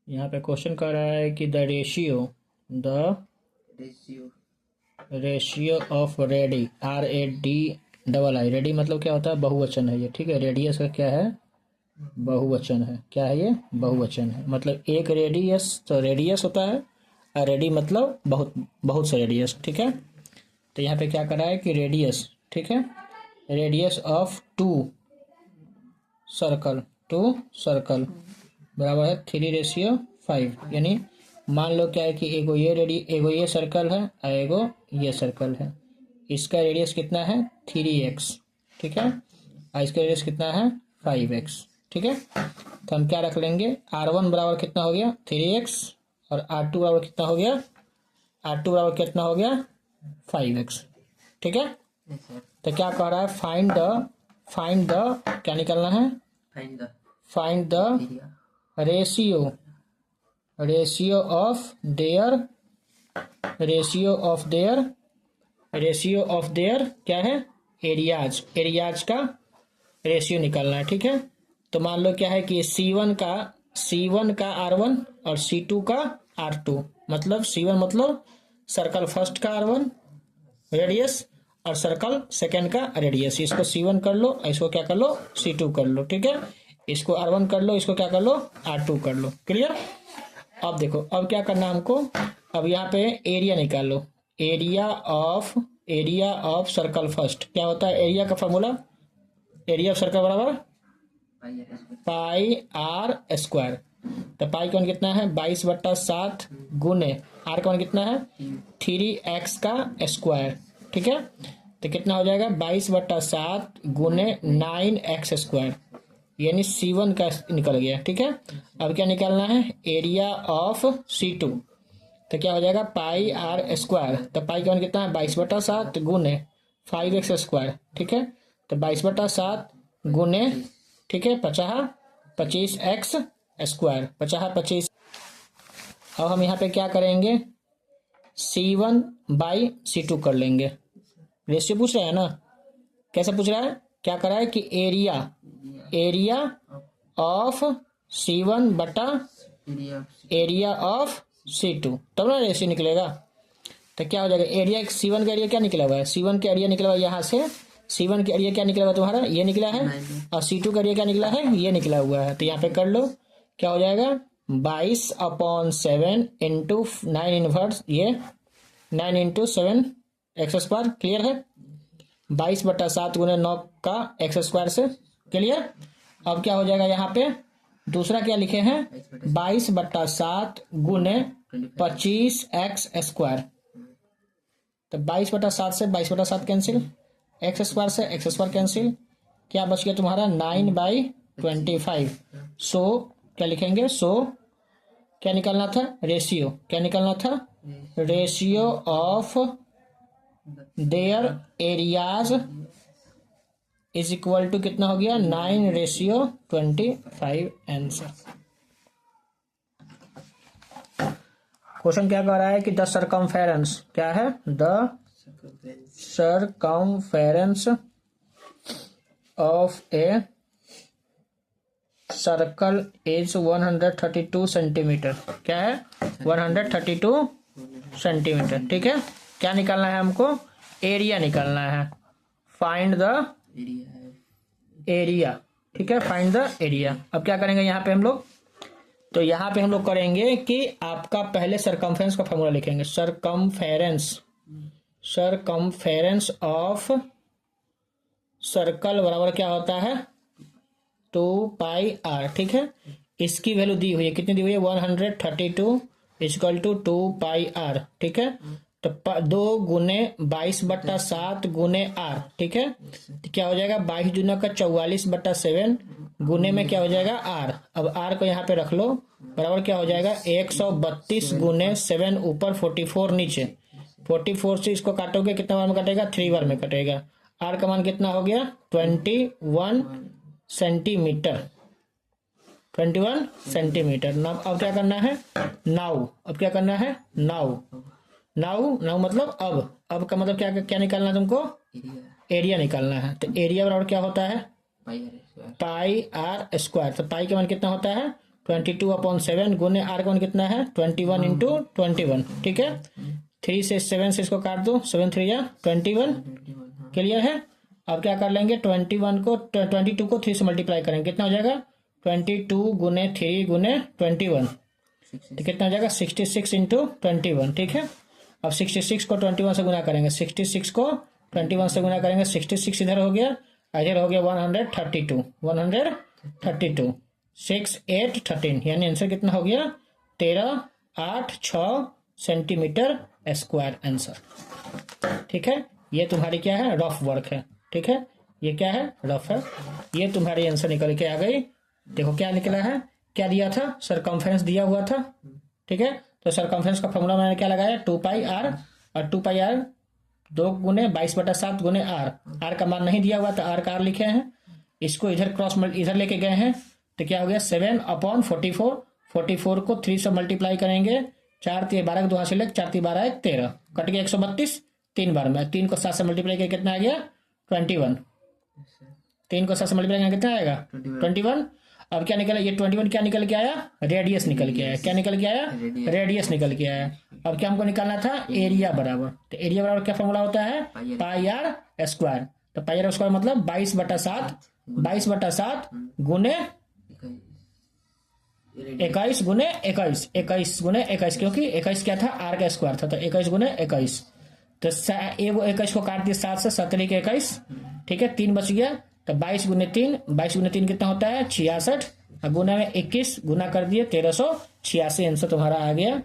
यहाँ पे क्वेश्चन कर रहा है कि the ratio of ready RADI ready मतलब क्या होता है, बहुवचन है ये, ठीक है। रेडियस का क्या है, बहुवचन है। क्या है ये, बहुवचन है। मतलब एक रेडियस तो रेडियस होता है, और रेडी मतलब बहुत बहुत से रेडियस, ठीक है। तो यहाँ पे क्या कर रहा है कि रेडियस, ठीक है, रेडियस ऑफ टू सर्कल बराबर है 3:5। यानी मान लो क्या है कि एगो ये सर्कल है और एगो ये सर्कल है। इसका रेडियस कितना है 3x, ठीक है, और इसका रेडियस कितना है 5x, ठीक है। तो हम क्या रख लेंगे, R1 बराबर कितना हो गया 3x, और R2 बराबर कितना हो गया, R2 बराबर कितना हो गया 5x, ठीक है। तो क्या कह रहा है, फाइंड द क्या निकलना है, find the ratio of there क्या है, एरियाज का रेशियो निकालना है, ठीक है। तो मान लो क्या है कि C1 का R1 और C2 का R2, मतलब C1 मतलब सर्कल फर्स्ट का R1 रेडियस और सर्कल सेकेंड का रेडियस। इसको C1 कर लो, इसको क्या कर लो C2 कर लो, ठीक है। इसको R1 कर लो, इसको क्या कर लो R2 कर लो। क्लियर। अब देखो, अब क्या करना हमको, अब यहाँ पे एरिया निकाल लो। एरिया ऑफ सर्कल फर्स्ट क्या होता है, एरिया का फॉर्मूला, एरिया ऑफ सर्कल बराबर पाई आर स्क्वायर। तो पाई का मान कितना है 22/7 गुने आर का मान कितना है 3x का स्क्वायर, ठीक है। तो कितना हो जाएगा 22/7 गुने 9x स्क्वायर, यानी C1 का निकल गया, ठीक है। अब क्या निकालना है, एरिया ऑफ C2। तो क्या हो जाएगा पाई आर स्क्वायर। तो पाई का मान कितना है 22/7 गुने 5x स्क्वायर, ठीक है। तो 22/7 गुने, ठीक है, 25x स्क्वायर, 25। अब हम यहाँ पे क्या करेंगे, C1/C2 कर लेंगे। रेशियो पूछ रहा है ना, कैसे पूछ रहा है, क्या कर रहा है कि एरिया ऑफ C1 बटा एरिया ऑफ C2, तब ना रेशियो निकलेगा। तो क्या हो जाएगा, एरिया C1 का एरिया क्या निकला हुआ है, C1 का एरिया निकला हुआ है यहाँ से, C1 का एरिया क्या निकला हुआ तुम्हारा, ये निकला है, और C2 का एरिया क्या निकला है, ये निकला हुआ है। तो यहाँ पे कर लो, क्या हो जाएगा 22/7 इंटू 9 इनवर्स, ये 9 इंटू 7 एक्स स्क्वायर। क्लियर है, 22/7 गुने 9 का एक्स स्क्वायर से। क्लियर। अब क्या हो जाएगा, यहाँ पे दूसरा क्या लिखे हैं 22/7 गुने 25x स्क्वायर। तो 22/7 से 22/7 कैंसिल, एक्स स्क्वायर से एक्स स्क्वायर कैंसिल, क्या बच गया तुम्हारा 9/25। सो क्या लिखेंगे, सो क्या निकालना था, रेशियो, क्या निकालना था, ratio of their areas is equal to कितना हो गया 9:25 आंसर। क्वेश्चन क्या कह रहा है कि द सरकमफेरेंस, क्या है, the circumference of a circle is 132 centimetre. क्या है 132 सेंटीमीटर, ठीक है। क्या निकालना है हमको, एरिया निकालना है, फाइंड द एरिया, ठीक है, फाइंड द एरिया। अब क्या करेंगे यहाँ पे हम लोग, तो यहाँ पे हम लोग करेंगे कि आपका पहले सरकमफेरेंस का फॉर्मूला लिखेंगे, सरकमफेरेंस ऑफ सर्कल बराबर क्या होता है 2πr, ठीक है। इसकी वैल्यू दी हुई है, कितनी दी हुई है 132 इक्वल टू 2πr, ठीक है। तो 2 गुने 22/7 गुने r, ठीक है। तो क्या हो जाएगा 22 दूना का 44/7 गुने में क्या हो जाएगा r। अब r को यहाँ पे रख लो, बराबर क्या हो जाएगा 132 गुने 7 ऊपर 44 नीचे, 44 से इसको काटोगे कितना बार में कटेगा 3 बार में कटेगा। r का मान कितना हो गया 21 सेंटीमीटर, 21 सेंटीमीटर। नाउ अब क्या करना है, अब क्या करना है नाउ मतलब अब का मतलब क्या निकालना है तुमको, एरिया निकालना है। तो एरिया बराबर क्या होता है पाई आर स्क्वायर। तो पाई का मान कितना होता है 22/7 गुने आर का मान कितना है 21 इंटू 21, ठीक है। 3 से 7 से इसको काट दो, 7 3 या 21, क्लियर है। अब क्या कर लेंगे 22 को 3 से मल्टीप्लाई करेंगे, कितना हो जाएगा 22 गुने 3 गुने 21, तो कितना हो जाएगा 66 इंटू 21, ठीक है। अब 66 को 21 से गुना करेंगे, 66 को 21 से गुना करेंगे, 66 इधर हो गया, इधर हो गया 132, 6 8 13, यानी आंसर कितना हो गया 13 8 6 सेंटीमीटर स्क्वायर आंसर, ठीक है। ये तुम्हारी क्या है रफ वर्क है, ठीक है, ये क्या है रफ है। ये तुम्हारी आंसर निकल के आ गई। देखो क्या निकला है, क्या दिया था सरकमफेरेंस दिया हुआ था, ठीक है। तो सरकमफेरेंस का फॉर्मूला मैंने क्या लगाया 2πr, और 2πr 2 गुने 22/7 गुने आर का मान नहीं दिया हुआ था, आर का आर लिखे हैं, इसको इधर इधर लेके गए हैं, तो क्या हो गया 7/44, 44 को 3 से मल्टीप्लाई करेंगे, 4 3 12 2 से लग 4 3 12 1 13, कट गया 132, 3 बार में 3 को 7 से मल्टीप्लाई करके कितना आ गया 21, 3 को 7 से मल्टीप्लाई करके कितना आएगा 21। अब क्या निकला ये 21 क्या निकल के आया रेडियस निकल के आया, क्या निकल के आया रेडियस निकल के आया। अब क्या हमको निकालना था एरिया बराबर, तो एरिया बराबर क्या फॉर्मूला होता है पाई आर स्क्वायर, तो पाई आर स्क्वायर मतलब 22/7 गुने 21 गुने 21 गुने 21, क्योंकि 21 क्या था आर का स्क्वायर था, तो 21 गुने 21, तो 21 को काट दिया 7 से 17 के 21, ठीक है 3 बच गया, तो 22 गुने 3 कितना होता है 66, और गुना में 21 गुना कर दिए 1386, आंसर तुम्हारा आ गया